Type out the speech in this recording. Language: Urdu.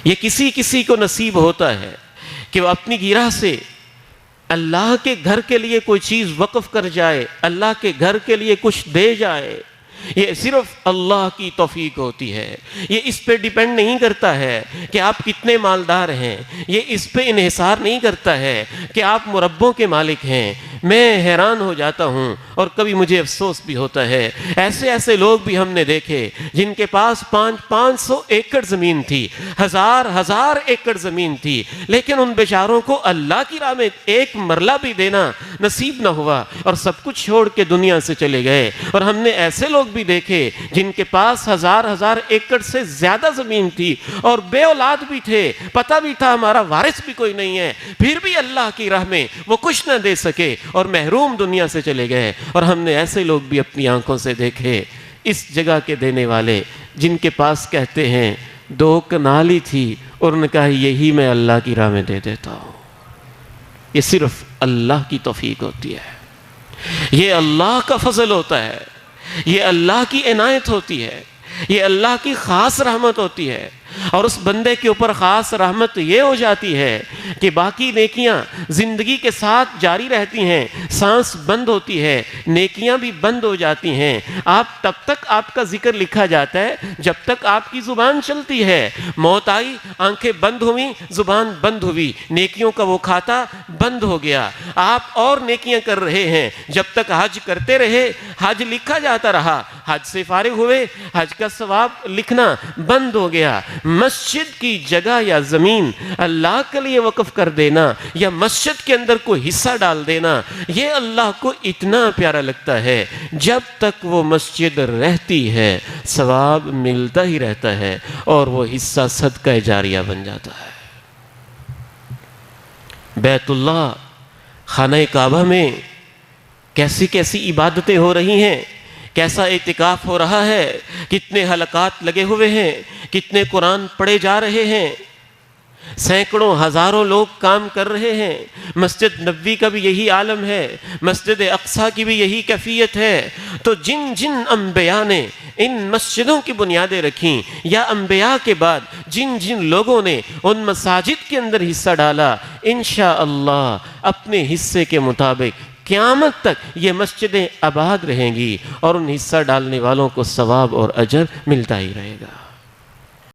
یہ کسی کسی کو نصیب ہوتا ہے کہ وہ اپنی گرہ سے اللہ کے گھر کے لیے کوئی چیز وقف کر جائے، اللہ کے گھر کے لیے کچھ دے جائے۔ یہ صرف اللہ کی توفیق ہوتی ہے، یہ اس پہ ڈیپینڈ نہیں کرتا ہے کہ آپ کتنے مالدار ہیں، یہ اس پہ انحصار نہیں کرتا ہے کہ آپ مربوں کے مالک ہیں۔ میں حیران ہو جاتا ہوں اور کبھی مجھے افسوس بھی ہوتا ہے، ایسے لوگ بھی ہم نے دیکھے جن کے پاس 500 ایکڑ زمین تھی، ہزار ایکڑ زمین تھی، لیکن ان بیچاروں کو اللہ کی راہ میں ایک مرلہ بھی دینا نصیب نہ ہوا اور سب کچھ چھوڑ کے دنیا سے چلے گئے۔ اور ہم نے ایسے لوگ بھی دیکھے جن کے پاس ہزار ایکڑ سے زیادہ زمین تھی اور بے اولاد بھی تھے، پتہ بھی تھا ہمارا وارث بھی کوئی نہیں ہے، پھر بھی اللہ کی راہ میں وہ کچھ نہ دے سکے اور محروم دنیا سے چلے گئے۔ اور ہم نے ایسے لوگ بھی اپنی آنکھوں سے دیکھے، اس جگہ کے دینے والے جن کے پاس کہتے ہیں 2 کنال ہی تھی اور انہوں نے کہا یہی میں اللہ کی راہ میں دے دیتا ہوں۔ یہ صرف اللہ کی توفیق ہوتی ہے، یہ اللہ کا فضل ہوتا ہے، یہ اللہ کی عنایت ہوتی ہے، یہ اللہ کی خاص رحمت ہوتی ہے۔ اور اس بندے کے اوپر خاص رحمت یہ ہو جاتی ہے کہ باقی نیکیاں زندگی کے ساتھ جاری رہتی ہیں، سانس بند ہوتی ہے، نیکیاں بھی بند ہو جاتی ہیں۔ آپ تب تک آپ کا ذکر لکھا جاتا ہے جب تک آپ کی زبان چلتی ہے۔ موت آئی، آنکھیں بند ہوئیں، زبان بند ہوئی، نیکیوں کا وہ کھاتا بند ہو گیا۔ آپ اور نیکیاں کر رہے ہیں، جب تک حج کرتے رہے حج لکھا جاتا رہا، حج سے فارغ ہوئے حج کا ثواب لکھنا بند ہو گیا۔ مسجد کی جگہ یا زمین اللہ کے لیے وقف کر دینا یا مسجد کے اندر کوئی حصہ ڈال دینا، یہ اللہ کو اتنا پیارا لگتا ہے۔ جب تک وہ مسجد رہتی ہے ثواب ملتا ہی رہتا ہے اور وہ حصہ صدقہ جاریہ بن جاتا ہے۔ بیت اللہ خانہ کعبہ میں کیسی کیسی عبادتیں ہو رہی ہیں، کیسا اعتکاف ہو رہا ہے، کتنے حلقات لگے ہوئے ہیں، کتنے قرآن پڑھے جا رہے ہیں، سینکڑوں ہزاروں لوگ کام کر رہے ہیں۔ مسجد نبوی کا بھی یہی عالم ہے، مسجد اقصیٰ کی بھی یہی کیفیت ہے۔ تو جن جن انبیاء نے ان مسجدوں کی بنیادیں رکھیں یا انبیاء کے بعد جن جن لوگوں نے ان مساجد کے اندر حصہ ڈالا، انشاءاللہ اپنے حصے کے مطابق قیامت تک یہ مسجدیں آباد رہیں گی اور ان حصہ ڈالنے والوں کو ثواب اور اجر ملتا ہی رہے گا۔